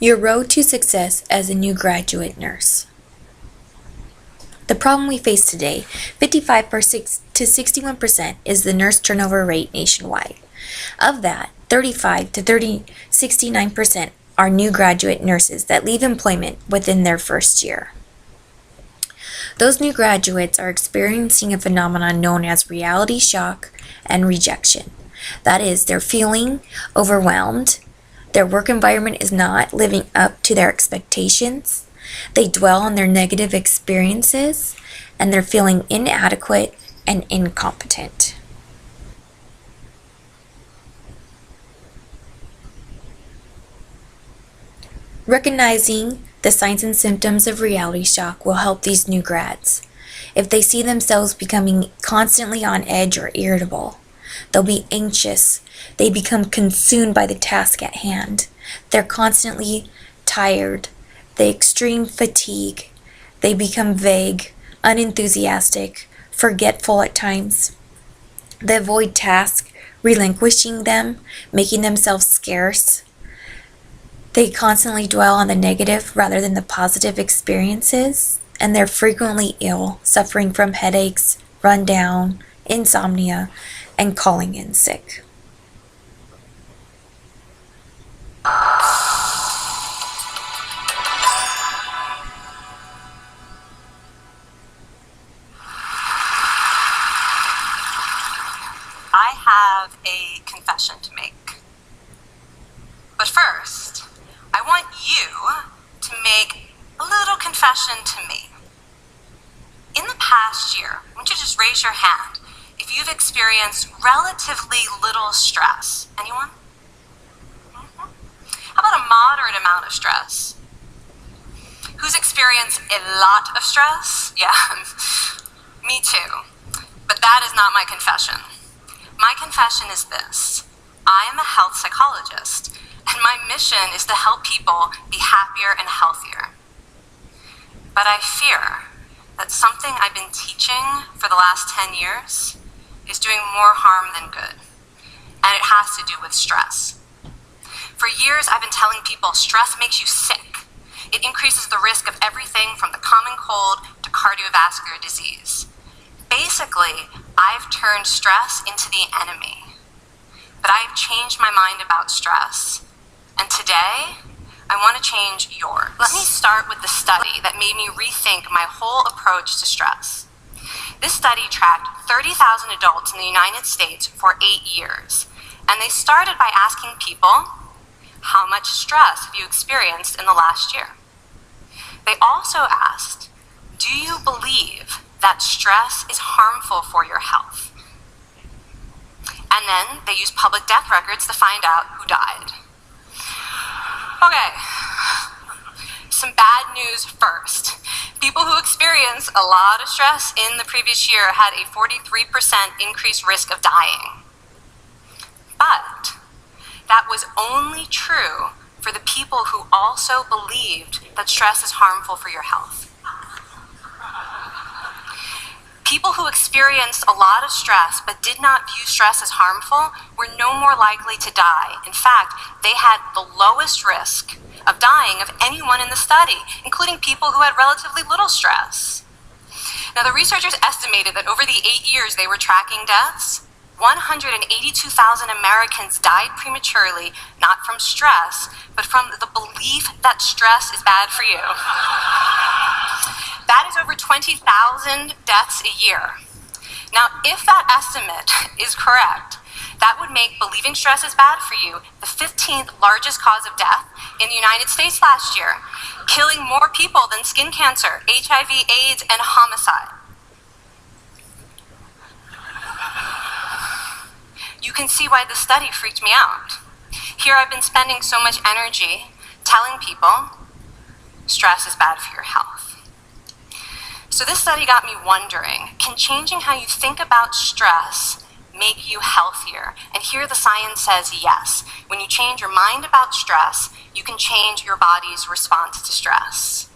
Your road to success as a new graduate nurse. The problem we face today, 55% to 61%, is the nurse turnover rate nationwide. Of that, 35 to 69% are new graduate nurses that leave employment within their first year. Those new graduates are experiencing a phenomenon known as reality shock and rejection. That is, they're feeling overwhelmed. Their work environment is not living up to their expectations. They dwell on their negative experiences, and they're feeling inadequate and incompetent. Recognizing the signs and symptoms of reality shock will help these new grads. If they see themselves becoming constantly on edge or irritable, they'll be anxious. They become consumed by the task at hand. They're constantly tired. The extreme fatigue. They become vague, unenthusiastic, forgetful at times. They avoid tasks, relinquishing them, making themselves scarce. They constantly dwell on the negative rather than the positive experiences, and they're frequently ill, suffering from headaches, rundown, insomnia, and calling in sick. I have a confession to make. But first, I want you to make a little confession to me. In the past year, I want you to just raise your hand if you've experienced relatively little stress. Anyone? How about a moderate amount of stress? Who's experienced a lot of stress? Yeah, me too. But that is not my confession. My confession is this. I am a health psychologist, and my mission is to help people be happier and healthier. But I fear that something I've been teaching for the last 10 years is doing more harm than good, and it has to do with stress. For years, I've been telling people stress makes you sick. It increases the risk of everything from the common cold to cardiovascular disease. Basically, I've turned stress into the enemy. But I've changed my mind about stress. And today, I want to change yours. Let me start with the study that made me rethink my whole approach to stress. This study tracked 30,000 adults in the United States for 8 years. And they started by asking people, how much stress have you experienced in the last year? They also asked, do you believe that stress is harmful for your health? And then they used public death records to find out who died. Okay, some bad news first. People who experienced a lot of stress in the previous year had a 43% increased risk of dying. But that was only true for the people who also believed that stress is harmful for your health. People who experienced a lot of stress but did not view stress as harmful were no more likely to die. In fact, they had the lowest risk of dying of anyone in the study, including people who had relatively little stress. Now, the researchers estimated that over the 8 years they were tracking deaths, 182,000 Americans died prematurely, not from stress, but from the belief that stress is bad for you. That is over 20,000 deaths a year. Now, if that estimate is correct, that would make believing stress is bad for you the 15th largest cause of death in the United States last year, killing more people than skin cancer, HIV, AIDS, and homicide. You can see why this study freaked me out. Here I've been spending so much energy telling people stress is bad for your health. So this study got me wondering, can changing how you think about stress make you healthier? And here the science says yes. When you change your mind about stress, you can change your body's response to stress.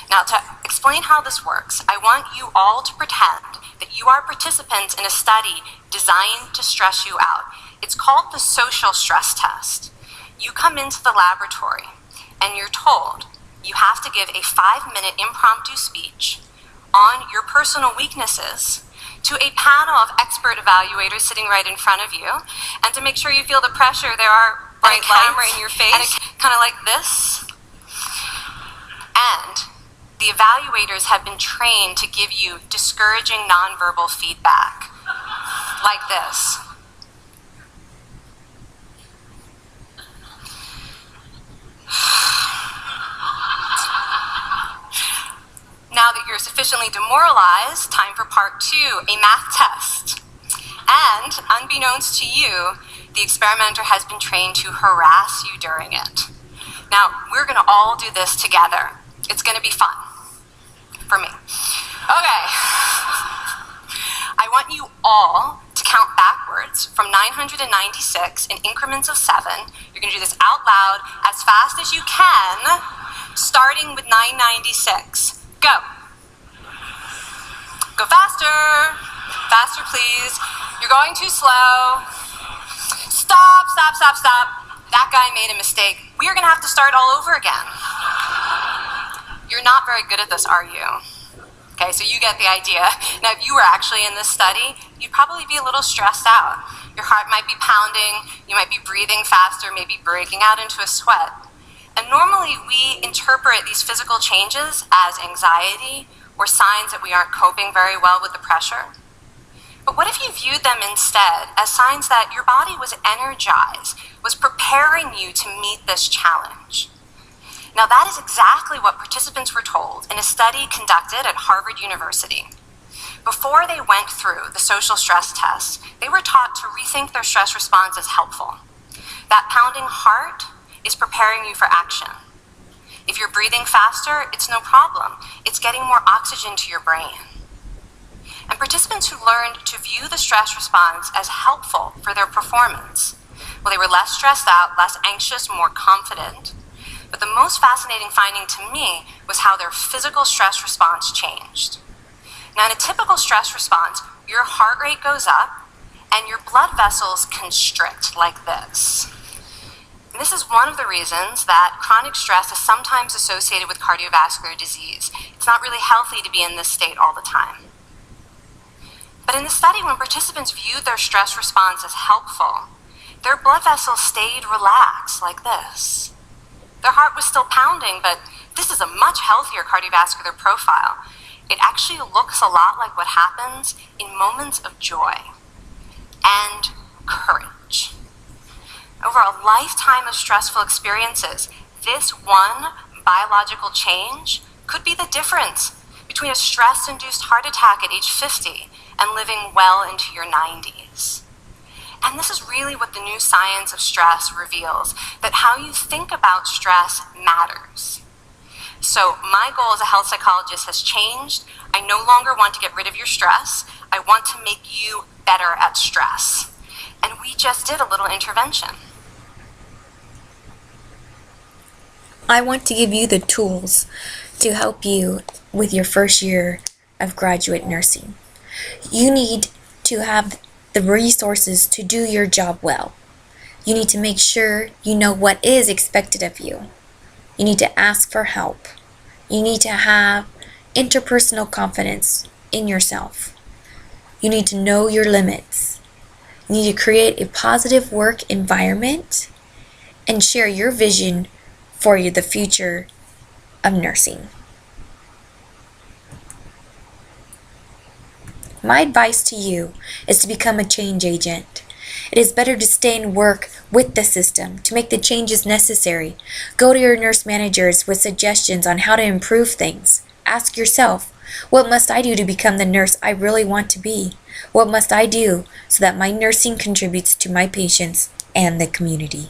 Now, to explain how this works, I want you all to pretend that you are participants in a study designed to stress you out. It's called the social stress test. You come into the laboratory, and you're told you have to give a 5-minute impromptu speech on your personal weaknesses to a panel of expert evaluators sitting right in front of you, and to make sure you feel the pressure, there are bright camera in your face, and it's kind of like this. And the evaluators have been trained to give you discouraging nonverbal feedback, like this. Now that you're sufficiently demoralized, time for part 2, a math test. And, unbeknownst to you, the experimenter has been trained to harass you during it. Now, we're going to all do this together. It's going to be fun. For me. Okay. I want you all to count backwards from 996 in increments of 7. You're going to do this out loud as fast as you can, starting with 996. Go. Go faster. Faster, please. You're going too slow. Stop, stop, stop, stop. That guy made a mistake. We are going to have to start all over again. You're not very good at this, are you? Okay, so you get the idea. Now, if you were actually in this study, you'd probably be a little stressed out. Your heart might be pounding, you might be breathing faster, maybe breaking out into a sweat. And normally we interpret these physical changes as anxiety or signs that we aren't coping very well with the pressure. But what if you viewed them instead as signs that your body was energized, was preparing you to meet this challenge? Now, that is exactly what participants were told in a study conducted at Harvard University. Before they went through the social stress test, they were taught to rethink their stress response as helpful. That pounding heart is preparing you for action. If you're breathing faster, it's no problem. It's getting more oxygen to your brain. And participants who learned to view the stress response as helpful for their performance, well, they were less stressed out, less anxious, more confident. But the most fascinating finding to me was how their physical stress response changed. Now, in a typical stress response, your heart rate goes up and your blood vessels constrict like this. And this is one of the reasons that chronic stress is sometimes associated with cardiovascular disease. It's not really healthy to be in this state all the time. But in the study, when participants viewed their stress response as helpful, their blood vessels stayed relaxed like this. Their heart was still pounding, but this is a much healthier cardiovascular profile. It actually looks a lot like what happens in moments of joy and courage. Over a lifetime of stressful experiences, this one biological change could be the difference between a stress-induced heart attack at age 50 and living well into your 90s. And this is really what the new science of stress reveals, that how you think about stress matters. So my goal as a health psychologist has changed. I no longer want to get rid of your stress. I want to make you better at stress. And we just did a little intervention. I want to give you the tools to help you with your first year of graduate nursing. You need to have the resources to do your job well. You need to make sure you know what is expected of you. You need to ask for help. You need to have interpersonal confidence in yourself. You need to know your limits. You need to create a positive work environment and share your vision for the future of nursing. My advice to you is to become a change agent. It is better to stay and work with the system to make the changes necessary. Go to your nurse managers with suggestions on how to improve things. Ask yourself, what must I do to become the nurse I really want to be? What must I do so that my nursing contributes to my patients and the community?